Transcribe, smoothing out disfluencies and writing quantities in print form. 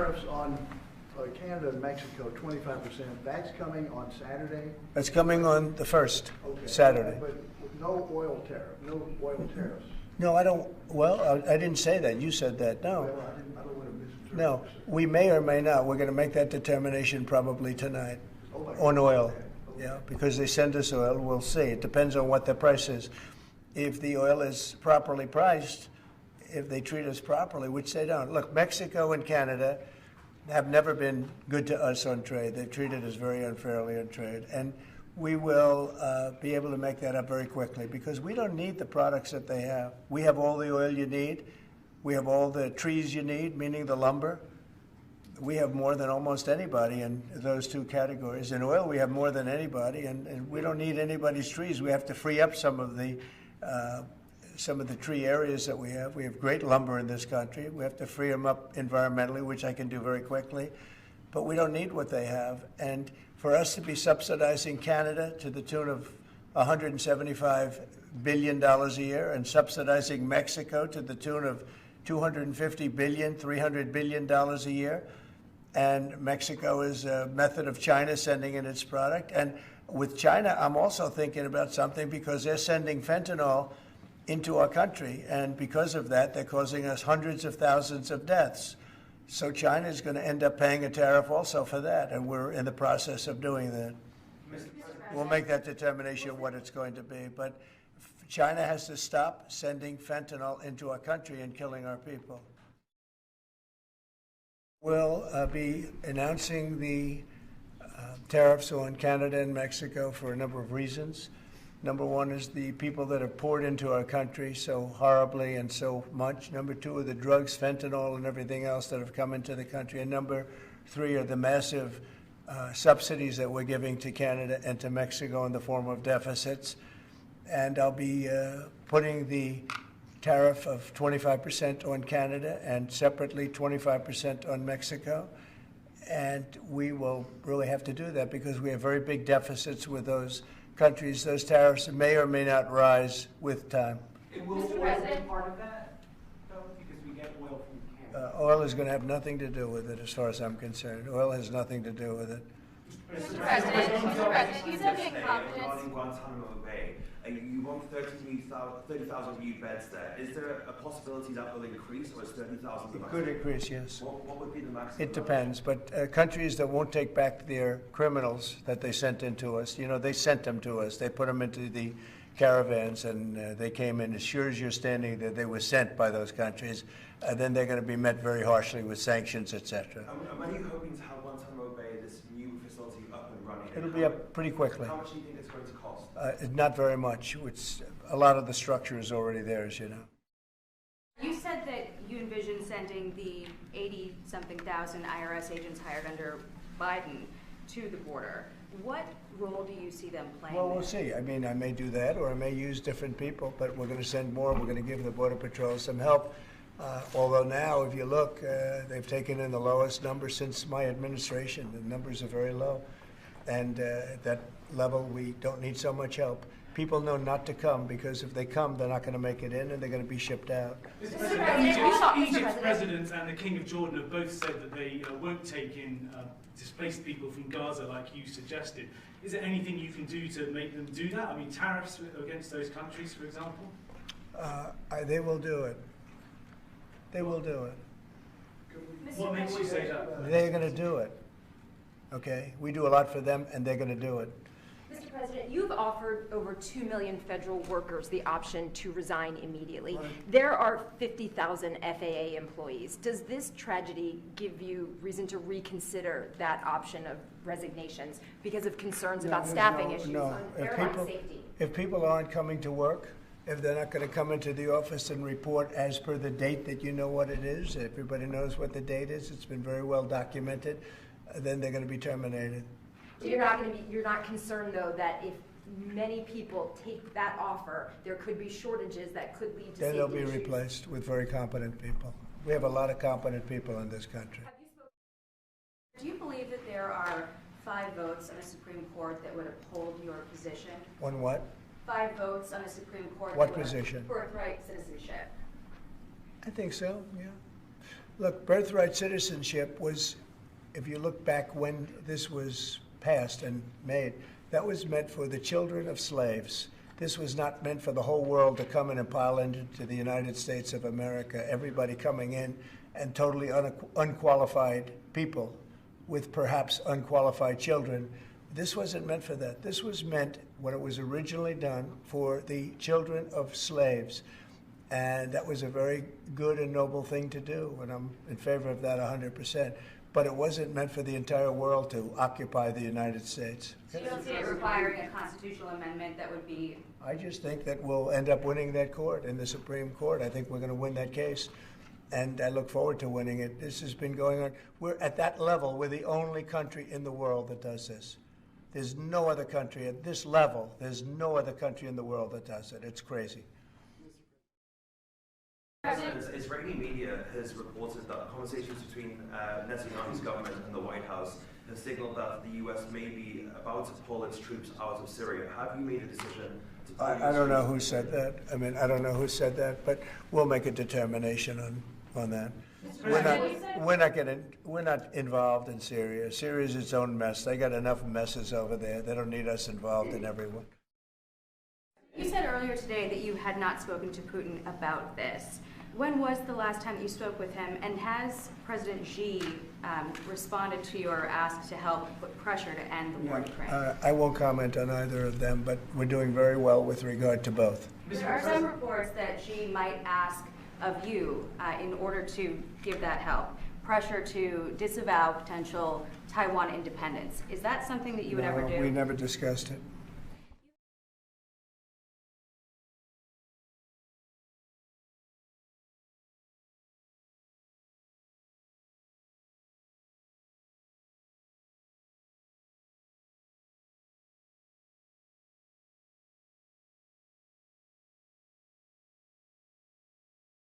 tariffs on Canada and Mexico, 25%. That's coming on Saturday? That's coming on the 1st, okay. Saturday. But no oil tariffs. No, I don't. Well, I didn't say that. You said that. No. Well, I don't want to misinterpret. No, we may or may not. We're going to make that determination probably tonight on oil. Okay. Yeah, because they send us oil. We'll see. It depends on what the price is. If the oil is properly priced, if they treat us properly, which they don't. Look, Mexico and Canada have never been good to us on trade. They've treated us very unfairly on trade. And we will be able to make that up very quickly because we don't need the products that they have. We have all the oil you need. We have all the trees you need, meaning the lumber. We have more than almost anybody in those two categories. In oil, we have more than anybody, and we don't need anybody's trees. We have to free up some of the tree areas that we have. We have great lumber in this country. We have to free them up environmentally, which I can do very quickly. But we don't need what they have. And for us to be subsidizing Canada to the tune of $175 billion a year and subsidizing Mexico to the tune of $250 billion, $300 billion a year, and Mexico is a method of China sending in its product. And with China, I'm also thinking about something because they're sending fentanyl into our country, and because of that, they're causing us hundreds of thousands of deaths. So China is going to end up paying a tariff also for that, and we're in the process of doing that. We'll make that determination what it's going to be, but China has to stop sending fentanyl into our country and killing our people. We'll be announcing the tariffs on Canada and Mexico for a number of reasons. Number one is the people that have poured into our country so horribly and so much. Number two are the drugs, fentanyl, and everything else that have come into the country. And number three are the massive subsidies that we're giving to Canada and to Mexico in the form of deficits. And I'll be putting the tariff of 25% on Canada and separately 25% on Mexico. And we will really have to do that because we have very big deficits with those countries. Those tariffs may or may not rise with time. Will oil be part of that, though? Because we get oil from Canada. Oil is going to have nothing to do with it as far as I'm concerned. Oil has nothing to do with it. Mr. President, you said regarding Guantanamo Bay, you want 30,000 new beds there. Is there a possibility that will increase, or is 30,000? It could increase, yes. What would be the maximum? It depends, but countries that won't take back their criminals that they sent into us, you know, they sent them to us. They put them into the caravans, and they came in. As sure as you're standing there, they were sent by those countries. Then they're going to be met very harshly with sanctions, etc. And when are you hoping to have Guantanamo Bay, this new facility, up and running? It'll be up pretty quickly. How much do you think it's going to cost? Not very much. A lot of the structure is already there, as you know. You said that you envision sending the 80-something thousand IRS agents hired under Biden to the border. What role do you see them playing? Well, we'll see. I mean, I may do that, or I may use different people, but we're going to send more. We're going to give the Border Patrol some help. Although now, if you look, they've taken in the lowest number since my administration. The numbers are very low. And at that level, we don't need so much help. People know not to come because if they come, they're not going to make it in and they're going to be shipped out. Mr. President, Egypt's president and the King of Jordan have both said that they won't take in displaced people from Gaza like you suggested. Is there anything you can do to make them do that? I mean, tariffs against those countries, for example? They will do it. They will do it. What makes you say that? They're going to do it. Okay? We do a lot for them, and they're going to do it. Mr. President, you've offered over 2 million federal workers the option to resign immediately. Right. There are 50,000 FAA employees. Does this tragedy give you reason to reconsider that option of resignations because of concerns about staffing issues on airline safety? If people aren't coming to work, if they're not going to come into the office and report as per the date that you know what it is, everybody knows what the date is, it's been very well documented, then they're going to be terminated. So you're not concerned though that if many people take that offer, there could be shortages that could lead to then safety they'll be issues? replaced with very competent people. We have a lot of competent people in this country. Do you believe that there are 5 votes on a Supreme Court that would uphold your position? On what? 5 votes on a Supreme Court. What position? Birthright citizenship. I think so, yeah. Look, birthright citizenship was, if you look back when this was passed and made, that was meant for the children of slaves. This was not meant for the whole world to come in and pile into the United States of America, everybody coming in and totally unqualified people with perhaps unqualified children. This wasn't meant for that. This was meant, when it was originally done, for the children of slaves. And that was a very good and noble thing to do, and I'm in favor of that 100%. But it wasn't meant for the entire world to occupy the United States. So you don't see it requiring a constitutional amendment that would be... I just think that we'll end up winning that court in the Supreme Court. I think we're going to win that case, and I look forward to winning it. This has been going on. We're at that level. We're the only country in the world that does this. There's no other country at this level. There's no other country in the world that does it. It's crazy. Israeli media has reported that conversations between Netanyahu's government and the White House have signaled that the U.S. may be about to pull its troops out of Syria. Have you made a decision to pull I don't know who said that. I mean, I don't know who said that, but we'll make a determination on that. We're not involved in Syria. Syria is its own mess. They got enough messes over there. They don't need us involved in everyone. You said earlier today that you had not spoken to Putin about this. When was the last time that you spoke with him, and has President Xi responded to your ask to help put pressure to end the war in Ukraine? I won't comment on either of them, but we're doing very well with regard to both. There are some reports that Xi might ask of you, in order to give that help, pressure to disavow potential Taiwan independence. Is that something that you would ever do? We never discussed it.